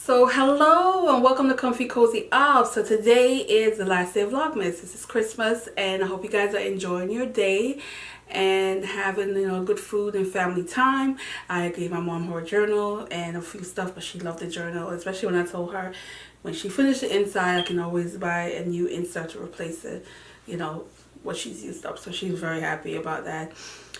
So hello and welcome to Comfycozyup. So today is the last day of Vlogmas. This is Christmas and I hope you guys are enjoying your day and having good food and family time. I gave my mom her journal and a few stuff, but she loved the journal, especially when I told her when she finished the inside I can always buy a new insert to replace it, what she's used up. So she's very happy about that.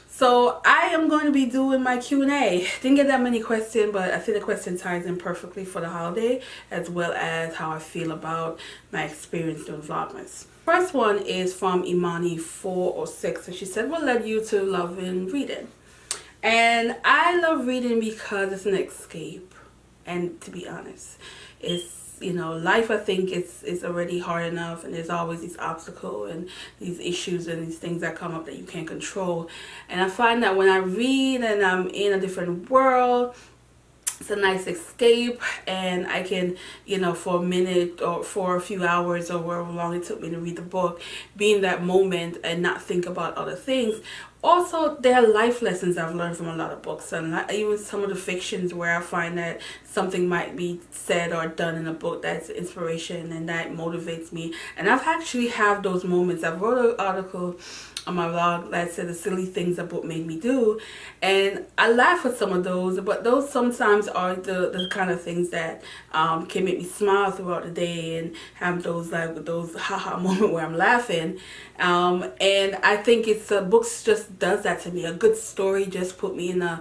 So I am going to be doing my Q&A. Didn't get that many questions, but I think the question ties in perfectly for the holiday, as well as how I feel about my experience doing Vlogmas. First one is from Imani406, and she said, what led you to loving reading? And I love reading because it's an escape. And to be honest, it's life, I think it's already hard enough, and there's always these obstacles and these issues and these things that come up that you can't control. And I find that when I read and I'm in a different world, it's a nice escape, and I can, for a minute or for a few hours or however long it took me to read the book, be in that moment and not think about other things. Also, there are life lessons I've learned from a lot of books, and even some of the fictions where I find that something might be said or done in a book that's inspiration and that motivates me. And I've actually have those moments. I've wrote an article on my blog that said the silly things a book made me do, and I laugh at some of those, but those sometimes are the kind of things that can make me smile throughout the day and have those haha moment where I'm laughing. And I think it's books just does that to me. A good story just put me in a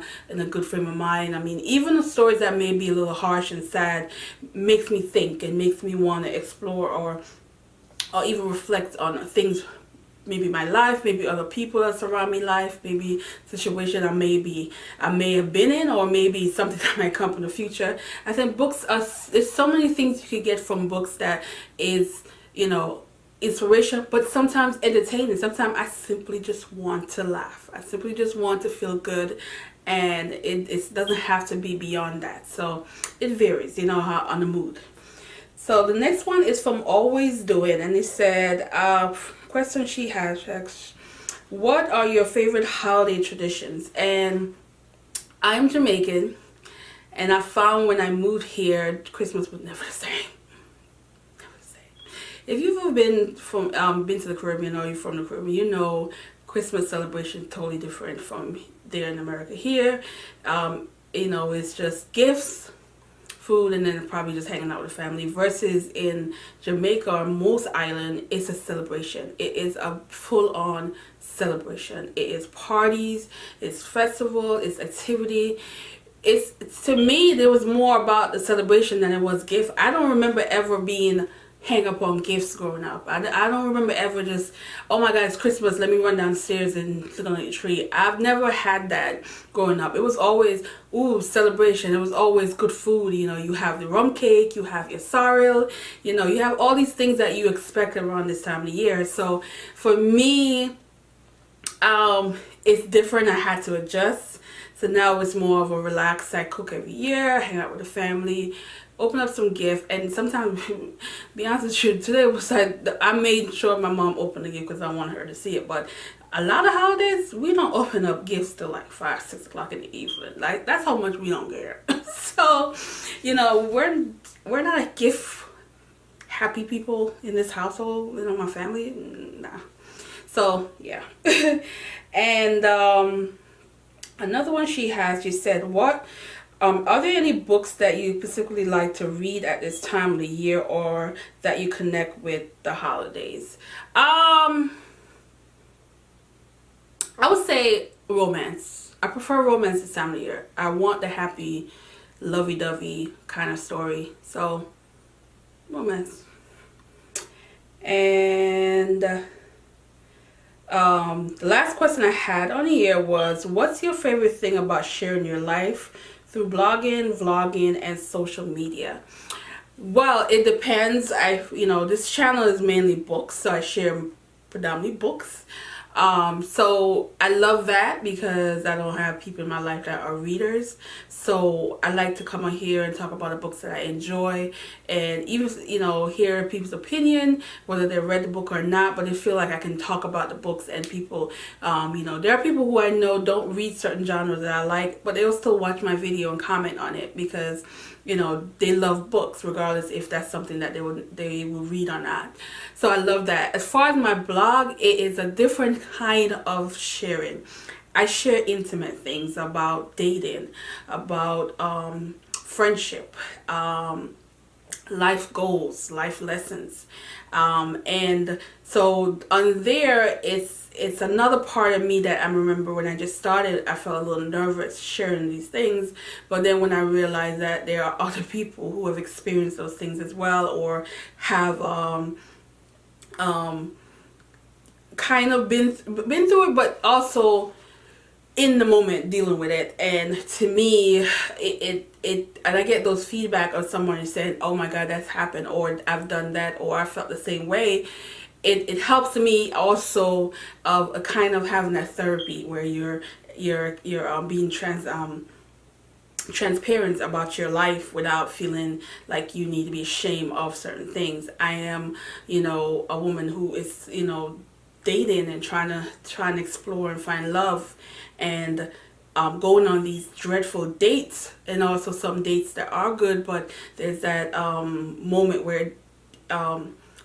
good frame of mind. I mean, even the stories that may be a little harsh and sad makes me think and makes me want to explore or even reflect on things, maybe my life, maybe other people that surround me life, maybe situation I may have been in, or maybe something that might come in the future. I think books are, there's so many things you can get from books that is, inspiration, but sometimes entertaining. Sometimes I simply just want to laugh. I simply just want to feel good, and it doesn't have to be beyond that. So it varies, how on the mood. So the next one is from Always Do It, and it said, question she has, what are your favorite holiday traditions? And I'm Jamaican, and I found when I moved here, Christmas was never the same. If you've ever been to the Caribbean, or you're from the Caribbean, Christmas celebration totally different from there in America. Here, it's just gifts, food, and then probably just hanging out with family, versus in Jamaica or most island, it's a celebration. It is a full-on celebration. It is parties, it's festival, it's activity. It's to me, there was more about the celebration than it was gift. I don't remember ever being hang up on gifts growing up. I don't remember ever just, oh my God, it's Christmas, let me run downstairs and sit on a tree. I've never had that growing up. It was always, ooh, celebration. It was always good food. You have the rum cake, you have your sorrel, you have all these things that you expect around this time of the year. So for me, it's different. I had to adjust. So now it's more of a relaxed, I cook every year, hang out with the family, open up some gift. And sometimes, be honest with you, today was I made sure my mom opened the gift because I wanted her to see it. But a lot of holidays, we don't open up gifts till like 5, 6 o'clock in the evening. Like, that's how much we don't care. So, we're not a gift happy people in this household, my family, nah. So, yeah. And another one she said, are there any books that you specifically like to read at this time of the year, or that you connect with the holidays? I would say romance. I prefer romance this time of the year. I want the happy, lovey-dovey kind of story. So, romance. And the last question I had on here was, what's your favorite thing about sharing your life through blogging, vlogging, and social media? Well, it depends. This channel is mainly books, so I share predominantly books. So I love that because I don't have people in my life that are readers. So I like to come on here and talk about the books that I enjoy, and even, you know, hear people's opinion, whether they read the book or not. But I feel like I can talk about the books, and people, you know, there are people who I know don't read certain genres that I like, but they'll still watch my video and comment on it because, you know, they love books regardless if that's something that they will read or not. So I love that. As far as my blog, it is a different kind of sharing. I share intimate things about dating, about friendship, life goals, life lessons, and so on there, it's another part of me that I remember when I just started. I felt a little nervous sharing these things, but then when I realized that there are other people who have experienced those things as well, or have kind of been through it, but also in the moment dealing with it. And to me, and I get those feedback of someone saying, oh my God, that's happened, or I've done that, or I felt the same way. It helps me also of a kind of having that therapy where you're being transparent about your life without feeling like you need to be ashamed of certain things. I am, you know, a woman who is, you know, dating and trying to explore and find love, and going on these dreadful dates, and also some dates that are good, but there's that moment where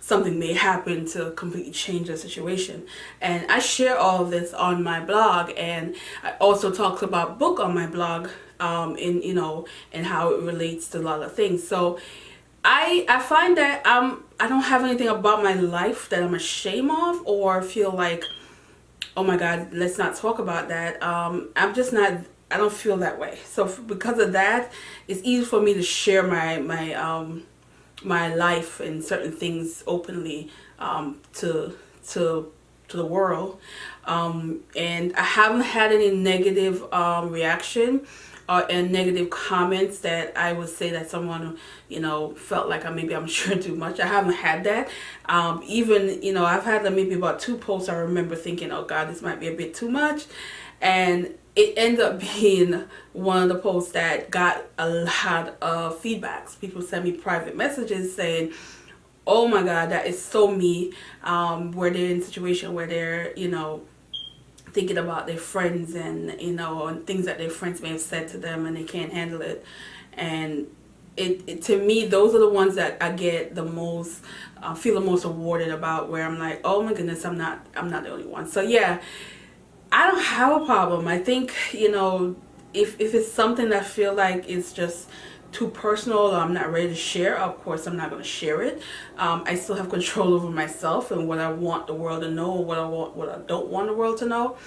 something may happen to completely change the situation. And I share all of this on my blog, and I also talk about book on my blog, in, you know, and how it relates to a lot of things. So I find that I don't have anything about my life that I'm ashamed of or feel like, oh my God, let's not talk about that. I'm just not, I don't feel that way. So because of that, it's easy for me to share my life and certain things openly to the world, and I haven't had any negative reaction and negative comments that I would say that someone, you know, felt like maybe I'm sharing too much. I haven't had that. Even, you know, I've had maybe about 2 posts I remember thinking, oh God, this might be a bit too much, and it ended up being one of the posts that got a lot of feedbacks. People send me private messages saying, oh my God, that is so me, where they're in a situation where they're, you know, thinking about their friends, and, you know, and things that their friends may have said to them, and they can't handle it. And it to me, those are the ones that I get the most, feel the most rewarded about, where I'm like, oh my goodness, I'm not the only one. So yeah, I don't have a problem. I think, you know, if it's something that I feel like it's just too personal, or I'm not ready to share, of course I'm not going to share it. I still have control over myself and what I want the world to know, or what I don't want the world to know.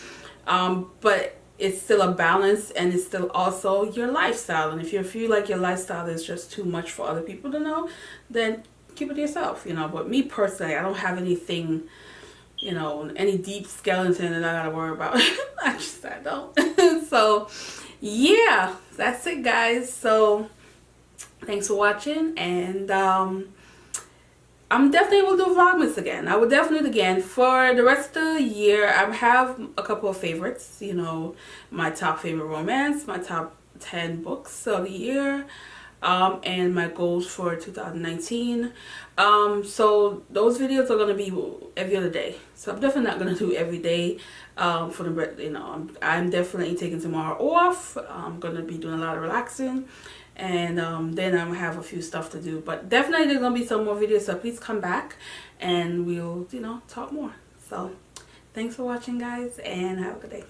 But it's still a balance, and it's still also your lifestyle. And if you feel like your lifestyle is just too much for other people to know, then keep it to yourself, you know. But me personally, I don't have anything, you know, any deep skeleton that I gotta worry about. I don't. So yeah, that's it, guys. So thanks for watching, and I'm definitely will do Vlogmas again. I will definitely do it again for the rest of the year. I have a couple of favorites, you know, my top favorite romance, my top 10 books of the year, and my goals for 2019. So those videos are going to be every other day. So I'm definitely not going to do every day, for the, you know, I'm definitely taking tomorrow off. I'm going to be doing a lot of relaxing, and then I'm going to have a few stuff to do. But definitely there's going to be some more videos, so please come back and we'll, you know, talk more. So thanks for watching, guys, and have a good day.